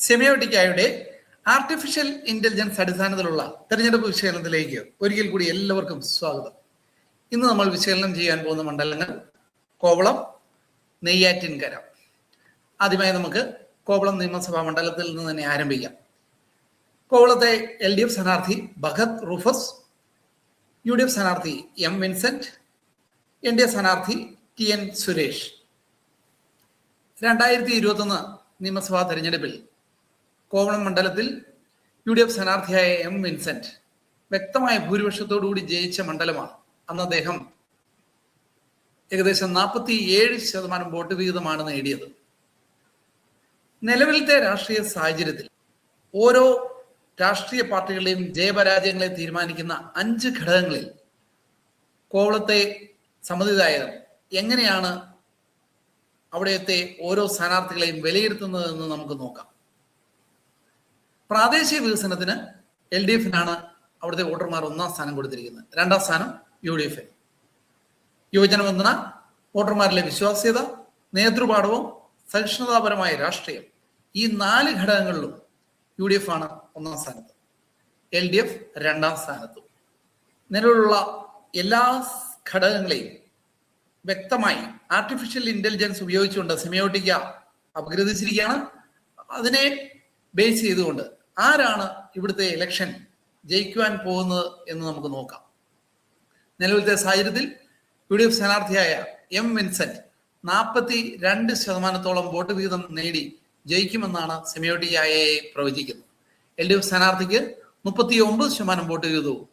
സെമിയോട്ടിക്കായുടെ artificial intelligence അടിസ്ഥാനത്തിലുള്ള തെരഞ്ഞെടുപ്പ് വിശകലനത്തിലേക്ക് ഒരിക്കൽ കൂടി എല്ലാവർക്കും സ്വാഗതം. ഇന്ന് നമ്മൾ വിശകലനം ചെയ്യാൻ പോകുന്ന മണ്ഡലങ്ങൾ കോവളം, നെയ്യാറ്റിൻകര. ആദ്യമായി നമുക്ക് കോവളം നിയമസഭാ മണ്ഡലത്തിൽ നിന്ന് തന്നെ ആരംഭിക്കാം. കോവളത്തെ LDF സ്ഥാനാർത്ഥി ഭഗത് റൂഫസ്, UDF സ്ഥാനാർത്ഥി M വിൻസെന്റ്, NDA സ്ഥാനാർത്ഥി TN സുരേഷ്. 2021 നിയമസഭാ തെരഞ്ഞെടുപ്പിൽ കോവളം മണ്ഡലത്തിൽ UDF സ്ഥാനാർത്ഥിയായ M വിൻസെന്റ് വ്യക്തമായ ഭൂരിപക്ഷത്തോടുകൂടി ജയിച്ച മണ്ഡലമാണ്. അന്ന് അദ്ദേഹം ഏകദേശം 47% വോട്ട് വിഹിതമാണ് നേടിയത്. നിലവിലത്തെ രാഷ്ട്രീയ സാഹചര്യത്തിൽ ഓരോ രാഷ്ട്രീയ പാർട്ടികളുടെയും ജയപരാജയങ്ങളെ തീരുമാനിക്കുന്ന 5 ഘടകങ്ങളിൽ കോവളത്തെ സമ്മതിദായകർ എങ്ങനെയാണ് അവിടുത്തെ ഓരോ സ്ഥാനാർത്ഥികളെയും വിലയിരുത്തുന്നതെന്ന് നമുക്ക് നോക്കാം. പ്രാദേശിക വികസനത്തിന് LDFനാണ് അവിടുത്തെ വോട്ടർമാർ 1ാം സ്ഥാനം കൊടുത്തിരിക്കുന്നത്. 2ാം സ്ഥാനം UDF. യുവജനവന്ദന, വോട്ടർമാരിലെ വിശ്വാസ്യത, നേതൃപാടവം, സഹിഷ്ണുതാപരമായ രാഷ്ട്രീയം, ഈ 4 ഘടകങ്ങളിലും UDF ആണ് 1ാം സ്ഥാനത്ത്, LDF 2ാം സ്ഥാനത്തും. നിലവിലുള്ള എല്ലാ ഘടകങ്ങളെയും വ്യക്തമായി ആർട്ടിഫിഷ്യൽ ഇന്റലിജൻസ് ഉപയോഗിച്ചുകൊണ്ട് സെമിയോട്ടിക്ക അപഗ്രഥിച്ചിരിക്കുകയാണ്. അതിനെ ബേസ് ചെയ്തുകൊണ്ട് ആരാണ് ഇവിടുത്തെ ഇലക്ഷൻ ജയിക്കുവാൻ പോകുന്നത് എന്ന് നമുക്ക് നോക്കാം. നിലവിലത്തെ സാഹചര്യത്തിൽ UDF സ്ഥാനാർത്ഥിയായ M വിൻസെന്റ് 42% വോട്ട് വിഹിതം നേടി ജയിക്കുമെന്നാണ് സെമിയോട്ടിക്കയെ പ്രവചിക്കുന്നത്. LDF സ്ഥാനാർത്ഥിക്ക് 39% വോട്ട് വിഹിതവും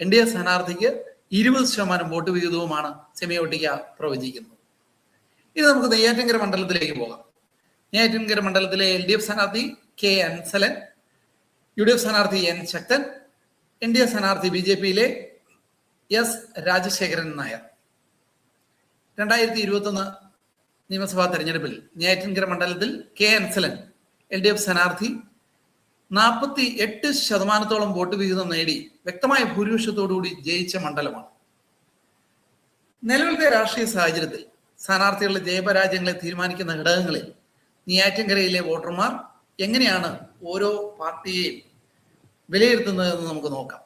NDA സ്ഥാനാർത്ഥിക്ക് 20% വോട്ട് വിഹിതവുമാണ് സെമിയോട്ടിക്ക പ്രവചിക്കുന്നത്. ഇനി നമുക്ക് നെയ്യാറ്റിൻകര മണ്ഡലത്തിലേക്ക് പോകാം. നെയ്യാറ്റിൻകര മണ്ഡലത്തിലെ LDF സ്ഥാനാർത്ഥി K അൻസലൻ, UDF സ്ഥാനാർത്ഥി N ശക്തൻ, NDA സ്ഥാനാർത്ഥി BJPയിലെ S രാജശേഖരൻ നായർ. 2021 നിയമസഭാ തെരഞ്ഞെടുപ്പിൽ നെയ്യാറ്റിൻകര മണ്ഡലത്തിൽ K അൻസലൻ LDF സ്ഥാനാർത്ഥി 48% വോട്ട് വിഹിതം നേടി വ്യക്തമായ ഭൂരിപക്ഷത്തോടുകൂടി ജയിച്ച മണ്ഡലമാണ്. നിലവിലത്തെ രാഷ്ട്രീയ സാഹചര്യത്തിൽ സ്ഥാനാർത്ഥികളുടെ ജയപരാജയങ്ങളെ തീരുമാനിക്കുന്ന ഘടകങ്ങളിൽ നെയ്യാറ്റിൻകരയിലെ വോട്ടർമാർ എങ്ങനെയാണ് ഓരോ പാർട്ടിയെയും വിലയിരുത്തുന്നതെന്ന് നമുക്ക് നോക്കാം.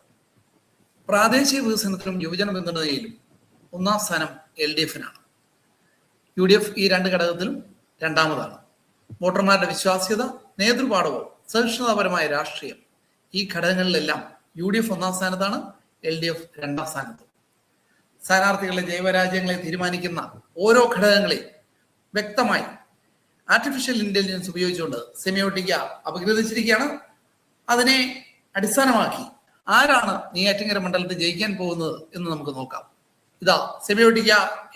പ്രാദേശിക വികസനത്തിലും യുവജന പിന്തുണയിലും 1ാം സ്ഥാനം LDFനാണ്. UDF ഈ 2 ഘടകത്തിലും 2ാമതാണ്. വോട്ടർമാരുടെ വിശ്വാസ്യത, നേതൃപാടവം, സഹിഷ്ണുതാപരമായ രാഷ്ട്രീയം, ഈ ഘടകങ്ങളിലെല്ലാം UDF 1ാം സ്ഥാനത്താണ്, LDF 2ാം സ്ഥാനത്തും. സ്ഥാനാർത്ഥികളുടെ ജയപരാജയങ്ങളെ തീരുമാനിക്കുന്ന ഓരോ ഘടകങ്ങളെയും വ്യക്തമായി ആർട്ടിഫിഷ്യൽ ഇന്റലിജൻസ് ഉപയോഗിച്ചുകൊണ്ട് സെമിയോട്ടിക്ക അപഗ്രഥിച്ചിരിക്കുകയാണ്. അതിനെ അടിസ്ഥാനമാക്കി ആരാണ് നെയ്യാറ്റിൻകര മണ്ഡലത്തിൽ ജയിക്കാൻ പോകുന്നത് എന്ന് നമുക്ക് നോക്കാം. ഇതാ സെമിയോട്ടിക്ക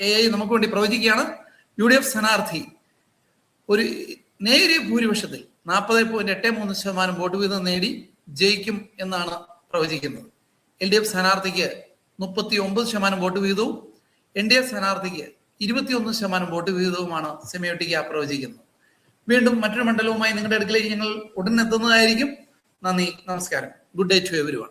AI നമുക്ക് വേണ്ടി പ്രവചിക്കുകയാണ്. UDF സ്ഥാനാർത്ഥി ഒരു നേരിയ ഭൂരിപക്ഷത്തിൽ 40.83% വോട്ട് വീതം നേടി ജയിക്കും എന്നാണ് പ്രവചിക്കുന്നത്. LDF സ്ഥാനാർത്ഥിക്ക് 39% വോട്ട് വീതവും NDA സ്ഥാനാർത്ഥിക്ക് 21% വോട്ട് വീതവുമാണ് സെമിയോട്ടിക്ക പ്രവചിക്കുന്നത്. വീണ്ടും മറ്റൊരു മണ്ഡലവുമായി നിങ്ങളുടെ അടുക്കലേക്ക് ഞങ്ങൾ ഉടൻ എത്തുന്നതായിരിക്കും. നന്ദി, നമസ്കാരം. Good day to everyone.